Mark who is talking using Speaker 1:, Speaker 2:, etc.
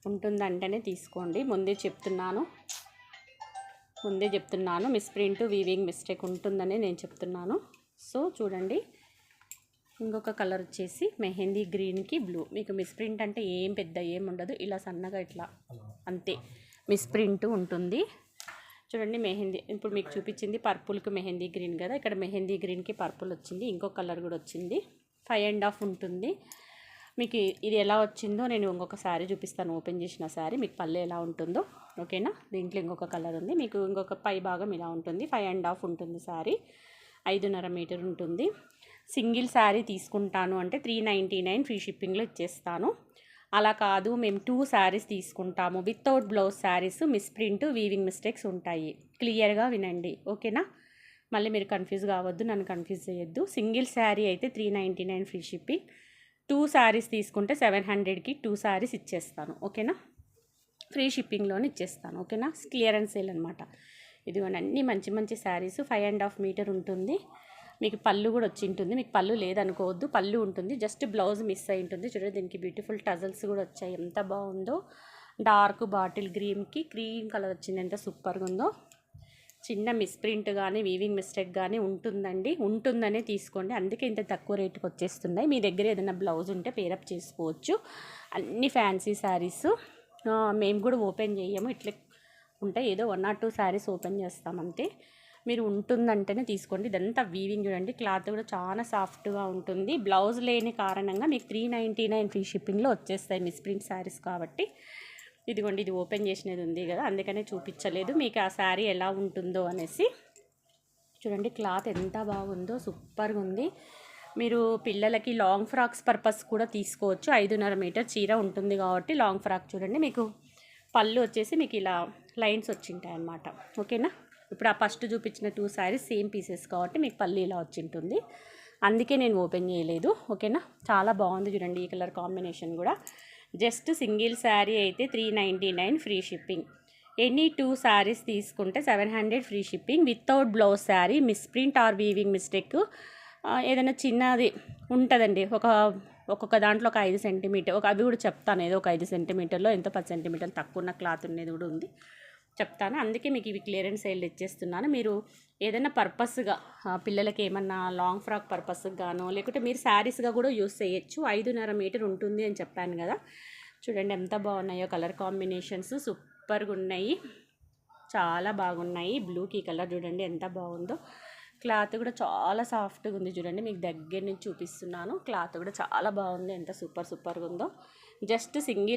Speaker 1: ఉంటుందంటేనే తీసుకోండి. ముందే చెప్తున్నాను మిస్ప్రింట్ వీవింగ్ మిస్టేక్ ఉంటుందని నేను చెప్తున్నాను. సో చూడండి, ఇంకొక కలర్ వచ్చేసి మెహందీ గ్రీన్కి బ్లూ. మీకు మిస్ప్రింట్ అంటే ఏం పెద్ద ఏం ఉండదు, ఇలా సన్నగా ఇట్లా అంతే మిస్ప్రింట్ ఉంటుంది. చూడండి మెహందీ, ఇప్పుడు మీకు చూపించింది పర్పుల్కి మెహందీ గ్రీన్ కదా, ఇక్కడ మెహందీ గ్రీన్కి పర్పుల్ వచ్చింది. ఇంకో కలర్ కూడా వచ్చింది. 5.5 ఉంటుంది. మీకు ఇది ఎలా వచ్చిందో నేను ఇంకొక శారీ చూపిస్తాను. ఓపెన్ చేసిన శారీ మీకు పళ్ళు ఎలా ఉంటుందో, ఓకేనా. దీంట్లో ఇంకొక కలర్ ఉంది. మీకు ఇంకొక పై భాగం ఇలా ఉంటుంది. 5.5 ఉంటుంది శారీ. 5.5 మీటర్ ఉంటుంది. సింగిల్ శారీ తీసుకుంటాను అంటే 399 ఫ్రీ షిప్పింగ్లో ఇచ్చేస్తాను. అలా కాదు మేము 2 శారీస్ తీసుకుంటాము without blouse saris, misprint weaving mistakes ఉంటాయి. క్లియర్గా వినండి, ఓకేనా. మళ్ళీ మీరు కన్ఫ్యూజ్ కావద్దు, నన్ను కన్ఫ్యూజ్ చేయొద్దు. సింగిల్ శారీ అయితే 399 ఫ్రీ షిప్పింగ్. 2 శారీస్ తీసుకుంటే 700కి 2 శారీస్ ఇచ్చేస్తాను, ఓకేనా. ఫ్రీ షిప్పింగ్లోనే ఇచ్చేస్తాను, ఓకేనా. క్లియరెన్స్ సేల్ అనమాట. ఇదిగోండి అన్నీ మంచి మంచి శారీస్. 5.5 మీటర్ ఉంటుంది. మీకు పళ్ళు కూడా వచ్చి ఉంటుంది. మీకు పళ్ళు లేదనుకోవద్దు, పళ్ళు ఉంటుంది. జస్ట్ బ్లౌజ్ మిస్ అయి ఉంటుంది. చూడండి దీనికి బ్యూటిఫుల్ టజల్స్ కూడా వచ్చాయి. ఎంత బాగుందో. డార్క్ బాటిల్ గ్రీన్కి క్రీమ్ కలర్ వచ్చింది. ఎంత సూపర్గా ఉందో. చిన్న మిస్ప్రింట్ కానీ వీవింగ్ మిస్టేక్ కానీ ఉంటుందనే తీసుకోండి. అందుకే ఇంత తక్కువ రేటుకి వచ్చేస్తున్నాయి. మీ దగ్గర ఏదైనా బ్లౌజ్ ఉంటే పేరప్ చేసుకోవచ్చు. అన్ని ఫ్యాన్సీ శారీస్ మేము కూడా ఓపెన్ చేయము, ఇట్లా ఉంటాయి. ఏదో 1 or 2 శారీస్ ఓపెన్ చేస్తామంతే. మీరు ఉంటుందంటేనే తీసుకోండి. ఇదంతా వీవింగ్ చూడండి, క్లాత్ కూడా చాలా సాఫ్ట్గా ఉంటుంది. బ్లౌజ్ లేని కారణంగా మీకు 399 ఫ్రీ షిప్పింగ్లో వచ్చేస్తాయి మిస్ప్రింట్ శారీస్ కాబట్టి. ఇదిగోండి ఇది ఓపెన్ చేసినది ఉంది కదా, అందుకనే చూపించలేదు మీకు ఆ శారీ ఎలా ఉంటుందో అనేసి. చూడండి క్లాత్ ఎంత బాగుందో, సూపర్గా ఉంది. మీరు పిల్లలకి లాంగ్ ఫ్రాక్స్ పర్పస్ కూడా తీసుకోవచ్చు. 5.5 మీటర్ చీర ఉంటుంది కాబట్టి లాంగ్ ఫ్రాక్. చూడండి మీకు పళ్ళు వచ్చేసి మీకు ఇలా లైన్స్ వచ్చింటాయి అన్నమాట, ఓకేనా. ఇప్పుడు ఆ ఫస్ట్ చూపించిన 2 శారీస్ సేమ్ పీసెస్ కాబట్టి మీకు పళ్ళు ఇలా వచ్చింటుంది. అందుకే నేను ఓపెన్ చేయలేదు, ఓకేనా. చాలా బాగుంది చూడండి ఈ కలర్ కాంబినేషన్ కూడా. జస్ట్ సింగిల్ శారీ అయితే 399 ఫ్రీ షిప్పింగ్. ఎనీ 2 శారీస్ తీసుకుంటే 700 free shipping. Without blouse sari, misprint are weaving mistake ఏదైనా చిన్నది ఉంటుందండి. ఒక్కొక్క దాంట్లో ఒక 5 సెంటీమీటర్, అవి కూడా చెప్తాను. ఏదో ఒక 5 సెంటీమీటర్లో ఎంతో 10 సెంటీమీటర్లు తక్కువ ఉన్న క్లాత్ ఉండేది కూడా ఉంది, చెప్తాను. అందుకే మీకు ఇవి క్లియరెన్స్ సేల్ ఇచ్చేస్తున్నాను. మీరు ఏదైనా పర్పస్గా పిల్లలకి ఏమన్నా లాంగ్ ఫ్రాక్ పర్పస్కి గానో, లేకుంటే మీరు శారీస్గా కూడా యూస్ చేయొచ్చు. 5.5 మీటర్ ఉంటుంది అని చెప్పాను కదా. చూడండి ఎంత బాగున్నాయో కలర్ కాంబినేషన్స్, సూపర్గా ఉన్నాయి, చాలా బాగున్నాయి. బ్లూకి కలర్ చూడండి ఎంత బాగుందో. క్లాత్ కూడా చాలా సాఫ్ట్గా ఉంది. చూడండి మీకు దగ్గర నుంచి చూపిస్తున్నాను. క్లాత్ కూడా చాలా బాగుంది, ఎంత సూపర్గా ఉందో. Just single